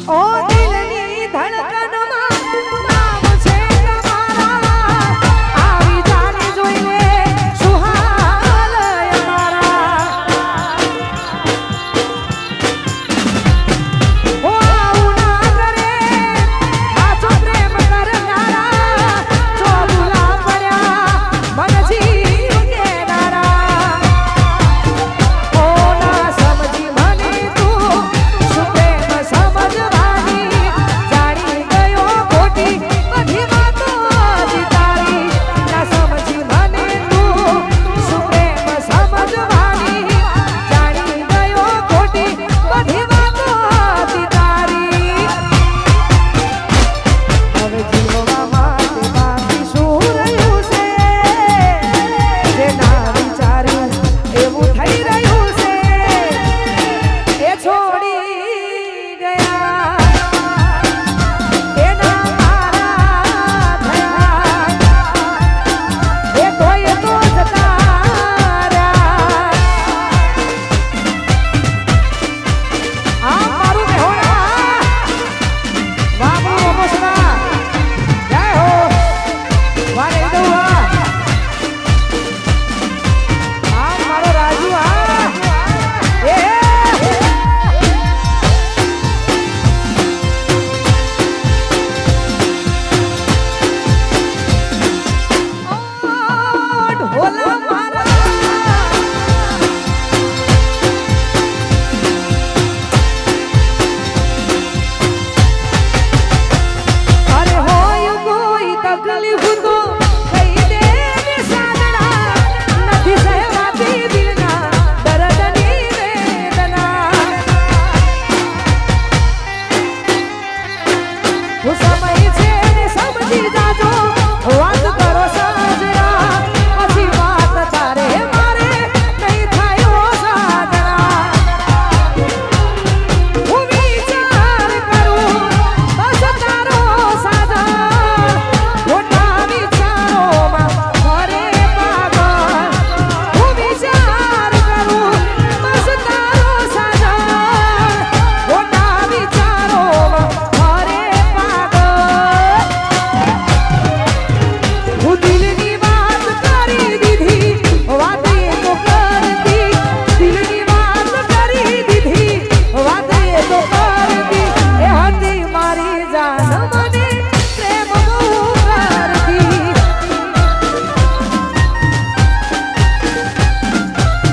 ઓ દિલની ધડકનમાં નામ છે તમારા આવી જાને જોઈને સુહાલ અમારા ઓ આવું ના કરે સાચો પ્રેમ કરનારા જો ભૂલા પડ્યા મન જીવ કેનારા ઓ ના સમજી મને તું શું પ્રેમ સમજવાની જાણી ગયો ખોટી બધી વાતો હતી તારી ના સમજી મને તું શું પ્રેમ સમજવાની જાણી ગયો ખોટી બધી વાતો હતી તારી હવે જીવવા માટે બાકી શું રહ્યું છે જે ના વિચાર્યું એવું થઈ રહ્યું છે એ છોડી ગયા એના મારા થયા એ તોય તો જતા રહ્યા આ મારું મેહોણા વાહ મારું અમોસના જય હો વારે દઉવા આ મારો રાજુ આ એ ઢોલા મારા અરે હોય કોઈ તકલીફ તો કહી દે ને સાંદડા નથી સહેવાતી દિલના દર્દની વેદના હું સમય છે ને સમજી જાજો વાત કરો સાજણા પછી વાત તારે મારે નહીં થાય ઓ સાજણા હું વિચાર કરું બસ તારો સાજણ ખોટા વિચારોમાં ફરે પાગલ હું વિચાર કરું બસ તારો સાજણ ખોટા વિચારોમાં ફરે પાગલ હું દિલની વાત કરી દીધી વાત એ તો કરતી દિલની વાત કરી દીધી વાત એ તો કરતી એ હતી મારી જાન મને પ્રેમ બહુ કરતી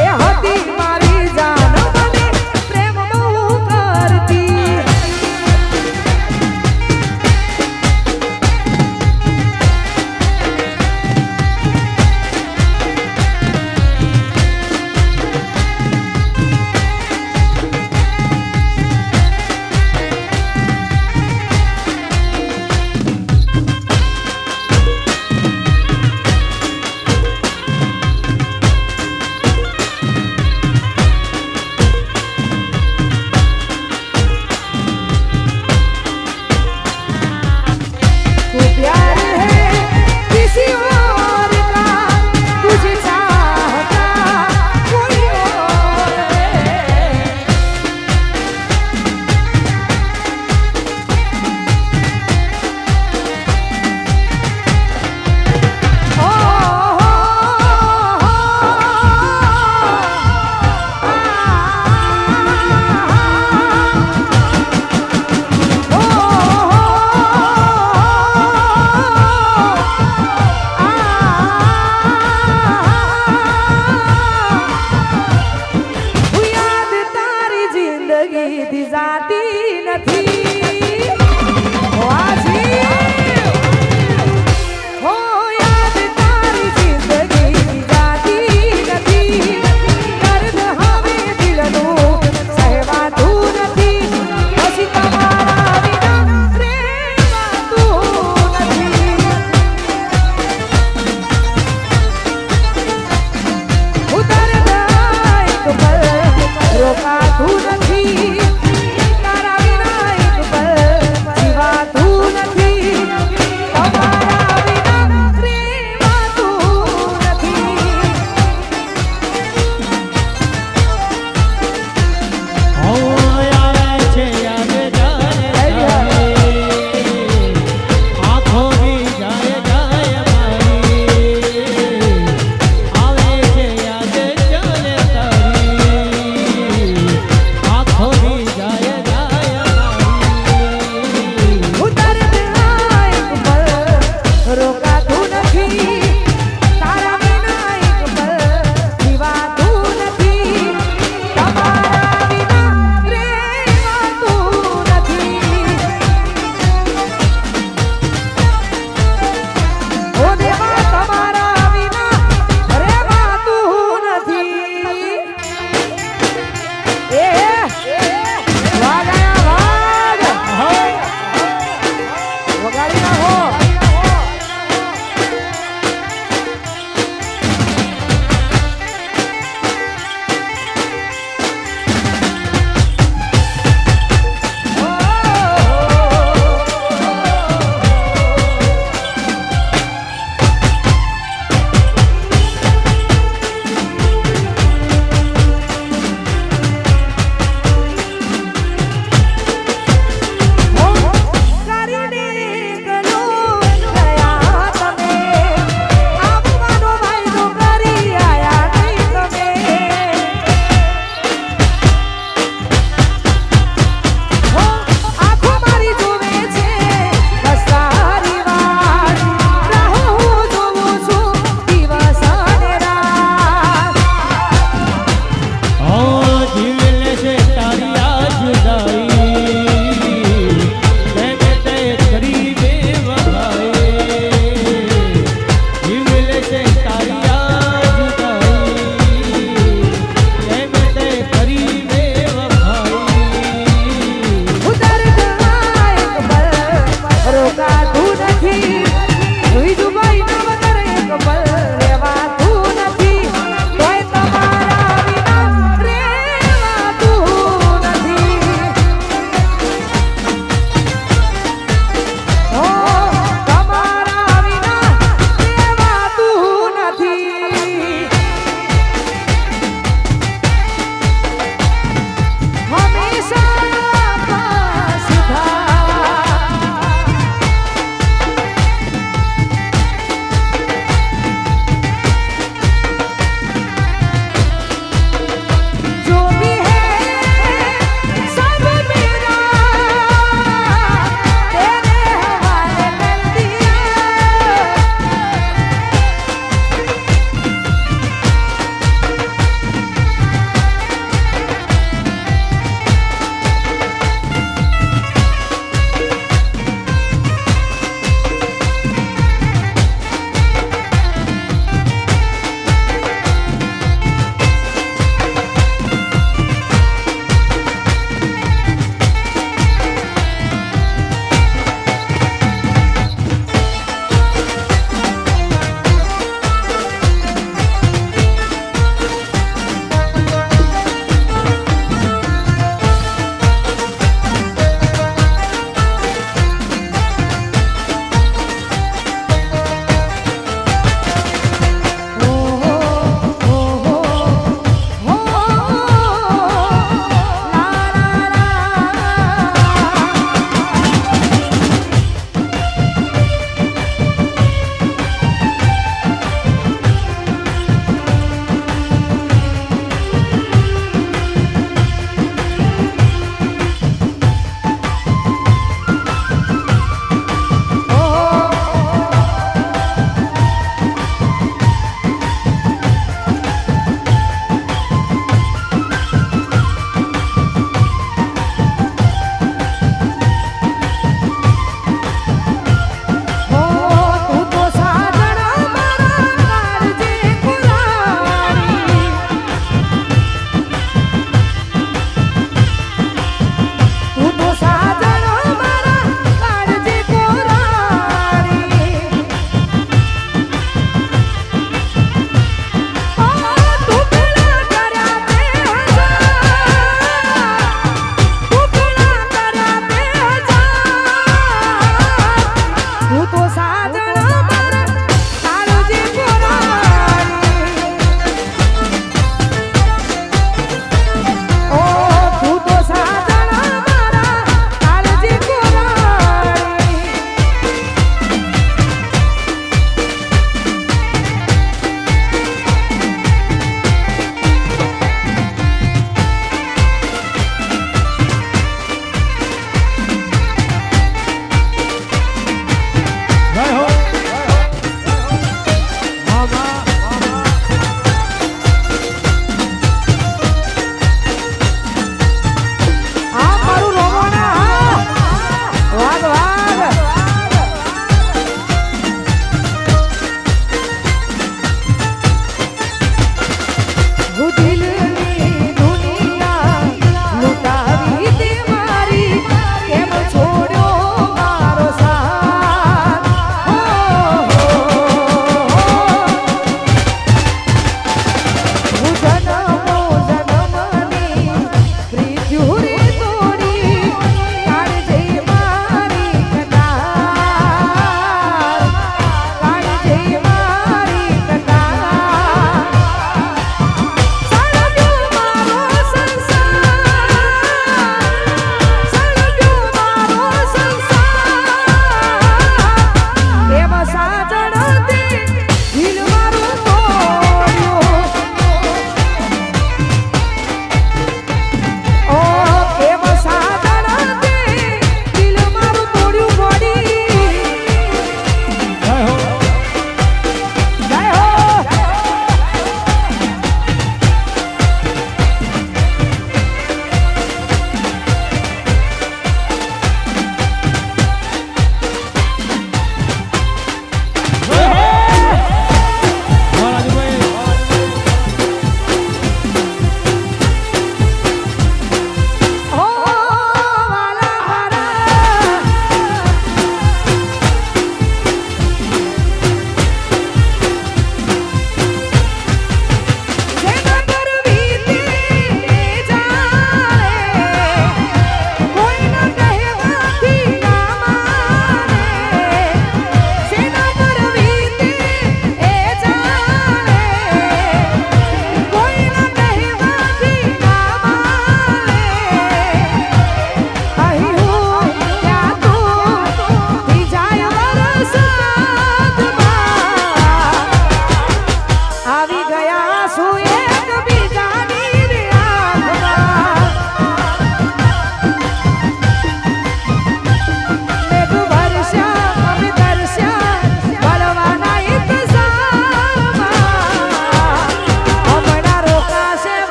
એ હતી મારી જાન મને પ્રેમ બહુ કરતી तू प्यार है किसी और का तुझे चाहता कोई और है ओ याद तारी जिंदगी दी जाती નથી હો યાદ તારી જિંદગી દી જાતી નથી દર્દ હવે દિલનું સહેવાતું નથી પછી તમારા વિના પ્રેમાતું નથી ઉતર જાય તો રોકાતું નથી તારા વિના એક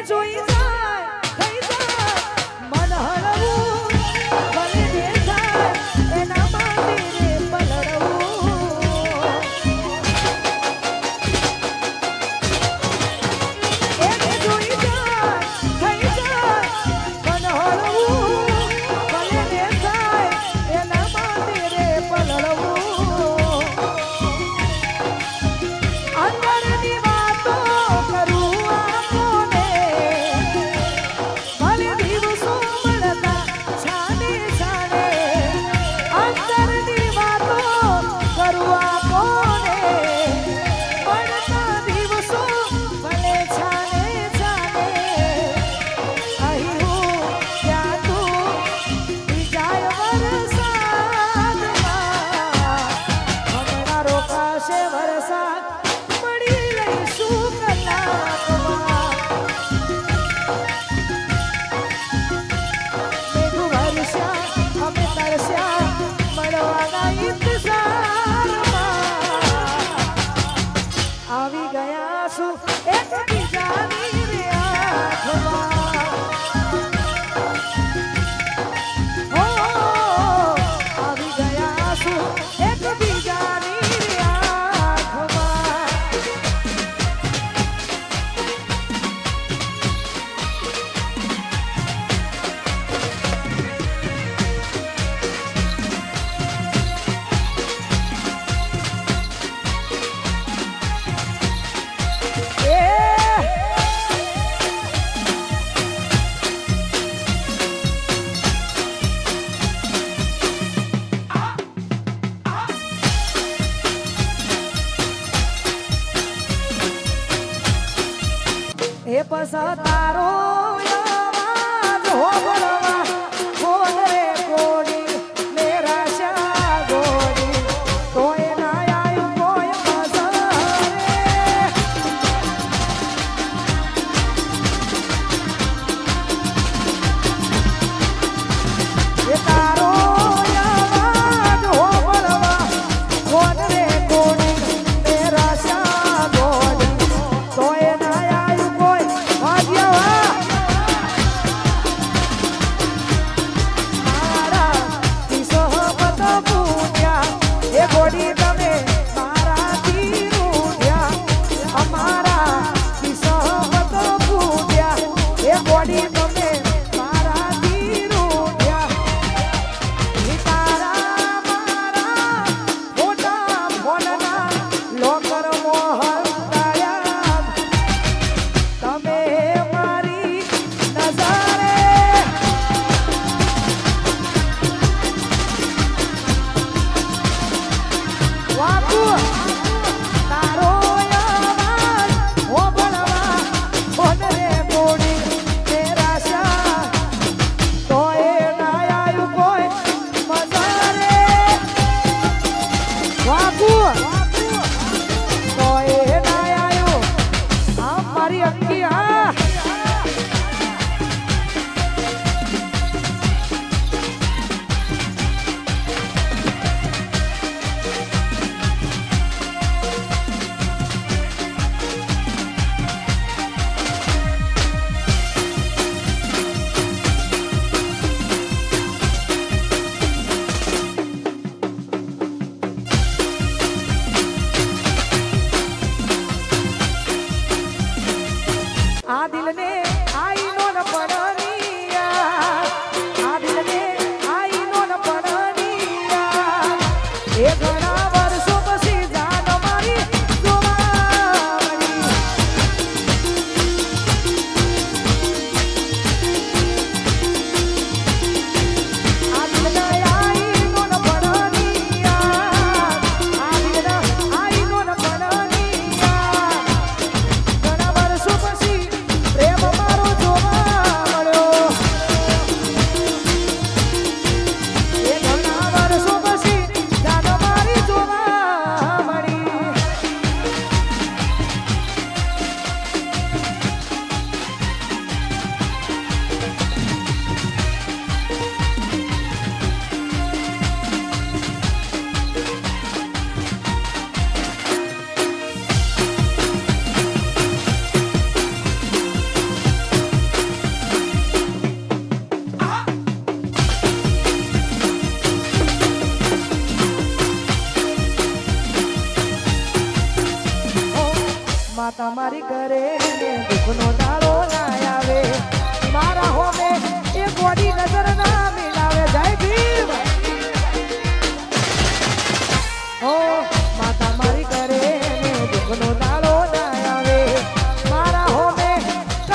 જોઈ જાય થઈ જાય મન હળવું ભલે દેખાય એના માંડીને પલળવું એને જોઈ જાય થઈ જાય મન હળવું ભલે દેખાય એના માંડીને પલળવું અંદરની વાતો કરું આપોને ભલે દિવસો મળતા છાને છાને અંદરની વાતો કરું આપોને મળતા દિવસો ભલે છાને છાને અહીં હું ત્યાં તું બીજાય વરસાદમાં હમણાં રોકાશે વરસાદ મળી લઈશું કલાકમાં મેઘ વરસ્યા અમે તરસ્યા મળવાના ઇંતજારમાં આવી ગયા છું એકબીજાની રે આંખમાં હો આવી ગયા છું એકબીજાની રે આંખમાં એ પસા તારો અવાજ હોબળવા કોણ રે કોડી મેરા શા ગોડી કોઈ ના આયું કોઈ પસા રે એ તારો અવાજ હોબળવા કોણ રે કોડી મેરા શા ગોડી કોઈ ના આયું કોઈ ભાગ્યવા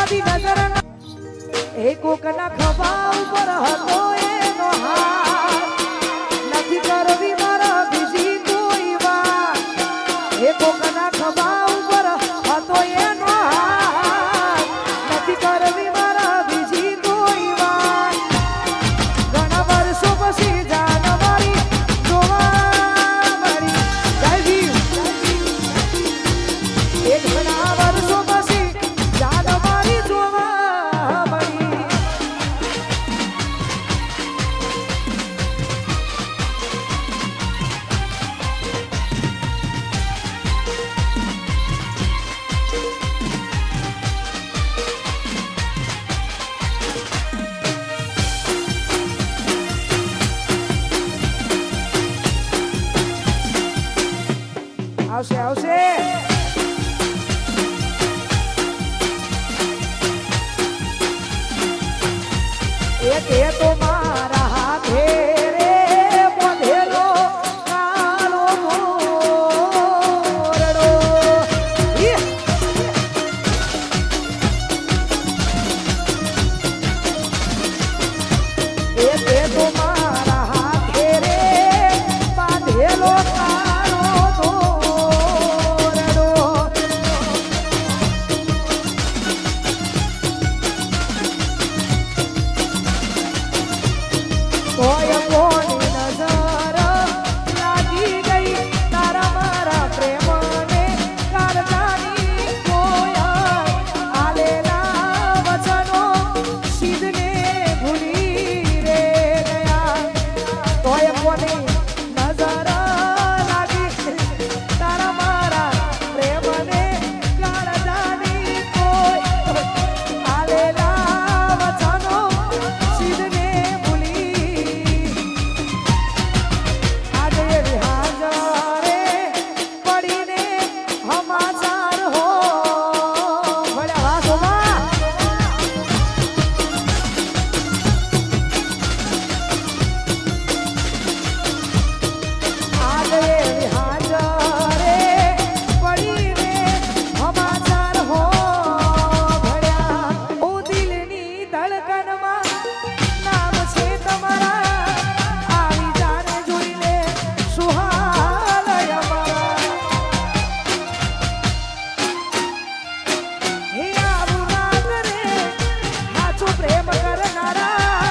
આવી નજર એ કોકના ખભા ઉપર હતો એનો હાથ નથી કરવી મારા બીજી કોઈ વાત એ કોકના ખભા ઉપર હતો એનો હાથ નથી કરવી મારા બીજી કોઈ વાત ઘણા વર્ષો પછી જાન મારી જોવા મળી જય એક ઘણા વર્ષો પછી જાન મારી જોવા મળી આવશે આવશે એક એ તો મારા હાથે રે બાંધેલો કાળો મોરડો એક એ તો મારા હાથે રે બાંધેલો કાળો મોરડો કોઈ કોની નજર લાગી ગઈ તારા મારા પ્રેમને કાળજાની કોયા આલેલા વચનો સિદ્ધને ભૂલી રે ગયા કોઈ કોની નજર લાગી તારા મારા પ્રેમને કાળજાની કોઈ આલેલા વચનો સિદ્ધને ભૂલી આજે હાજરે પડીને હમાચાર હો ભળ્યા વાસોમાં આજે હાજરે પડીને હમાચાર હો ભળ્યા ઓ દિલની ધડકનમાં નામ છે તમારા આવી જાને જોઈ લે સુહાલય અમારા હે આવું ના કરે સાચો પ્રેમ કરનારા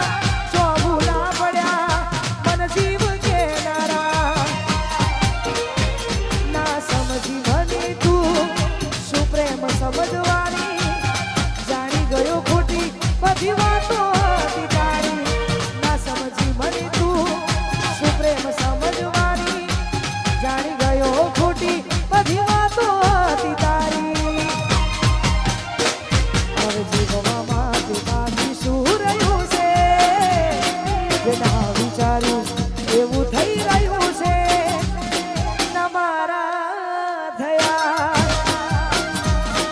જો ભૂલા પડ્યા મન જીવ કેનારા ના સમજી મને તું શું પ્રેમ સમજવાની જાણી ગયો ખોટી બધી વાતો હતી તારી ના સમજી મને તું શું પ્રેમ સમજવાની જાણી ગયો ખોટી બધી વાતો હતી તારી હવે જીવવામાં તે બાકી શું રહ્યું છે જેના વિચાર્યું એવું થઈ રહ્યું છે ના મારા થયા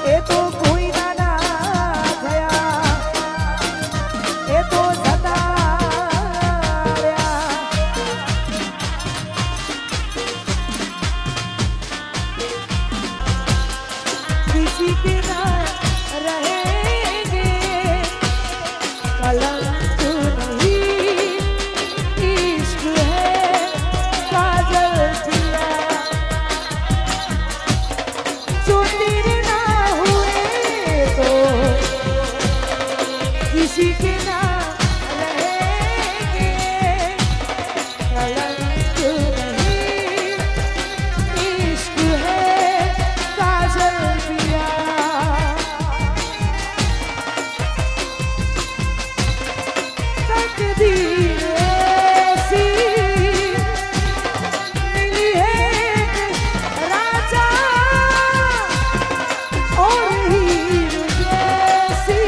એ તો કોઈ ના થયા એ તો જતા રહ્યા किसी के ना रहेंगे कलंक नहीं इश्क है काजल पिया जो तेरे ना हुए तो किसी के ना रहेंगे कलंक नहीं इश्क है काजल पिया तकदीर ऐसी मिली है राजा और हीर जैसी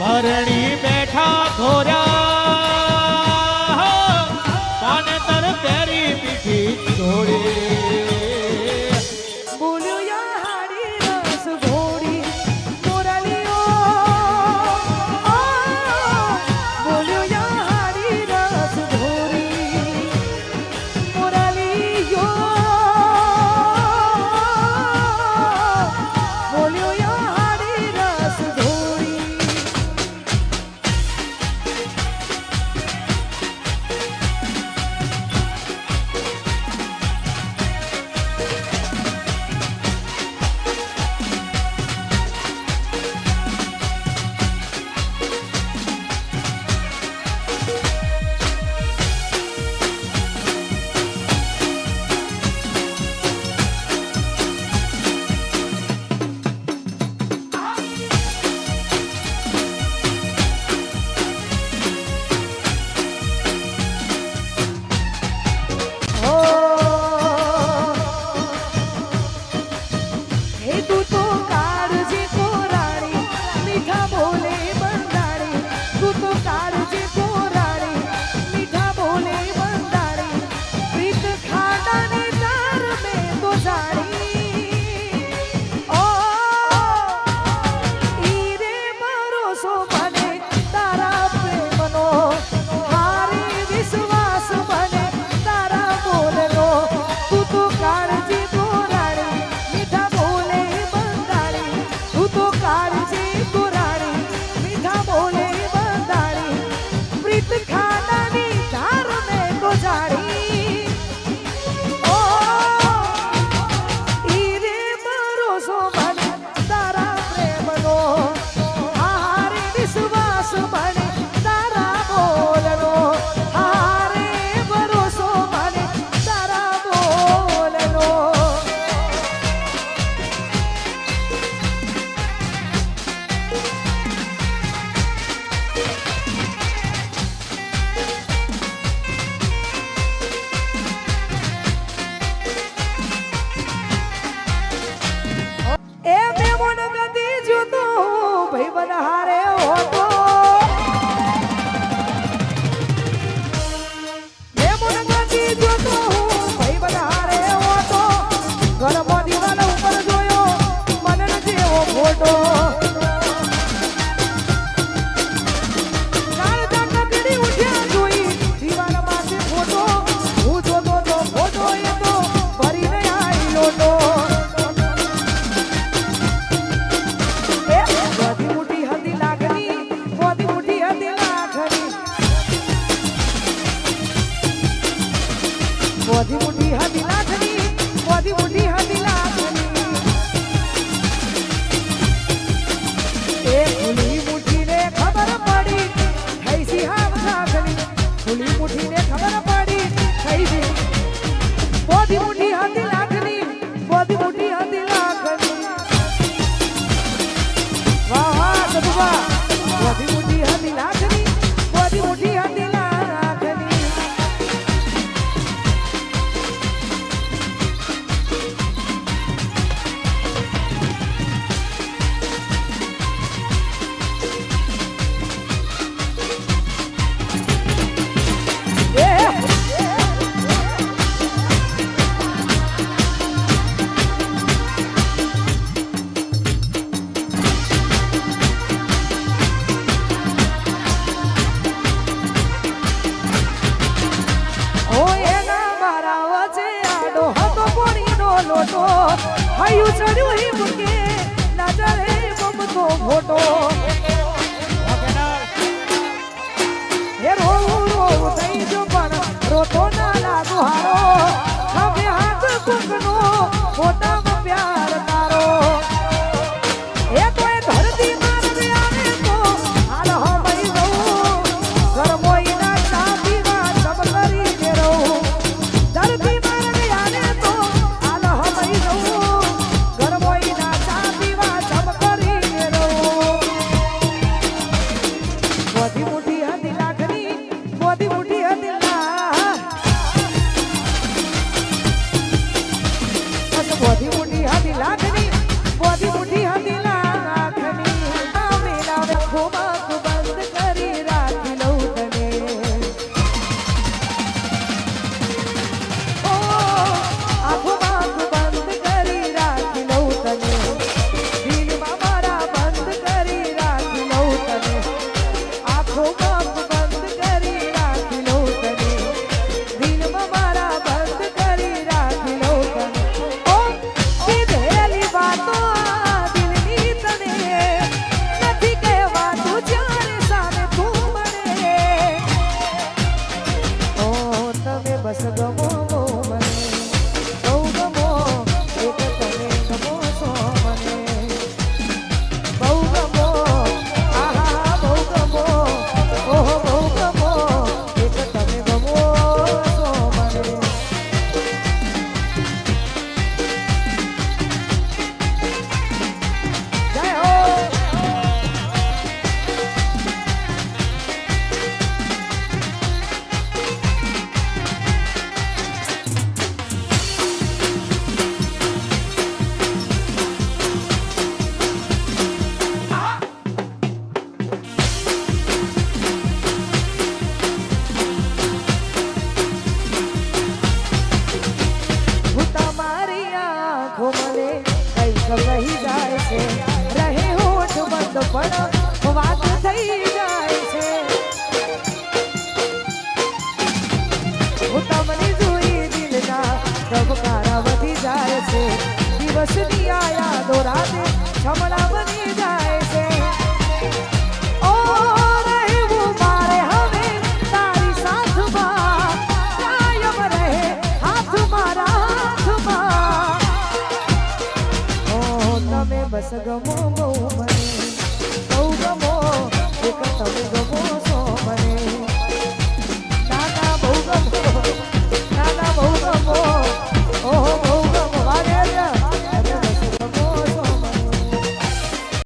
હરણી બેઠા ધોર્યા પાને તર પેરી પીઠી છોડી બોલ્યો યા હાડી રસ ઘોડી મોરલીઓ બોલ્યો યા હાડી રસ ઘોડી મોરલીઓ બોલ્યો યા હાડી રસ ઘોડી મોધી મુઠી હતી લાખની મોધી મુઠી હતી લાખની એ ખુલી મુઠીને ખબર પડી થઈ સી હાવ લાખની ખુલી મુઠીને ખબર પડી થઈ સી મોધી મુઠી હતી લાખની મોધી મુઠી હતી લાખની વાહ વાહ સદુબા મોધી મુઠી હતી લાખની મોધી મુઠી હતી લાખની લોટો હાયું ચડ્યું હી મુકે નાચરે બમતો ફોટો હે રોવું થઈ જો પણ રોતો ના લાગુ હારો હવે હાથ કુકનો ફોટામાં પ્યાર તારો એ તોય ધરતી મારવે આવે તો હાલ હમઈ રહું ઘર મોઈના ચા પીવા સબ કરીને રહું ધરતી મારવે આવે તો મોધી મોટી હતી લાખની મોધી મોટી હતી લાખની મેલા ખોબા તો રાધે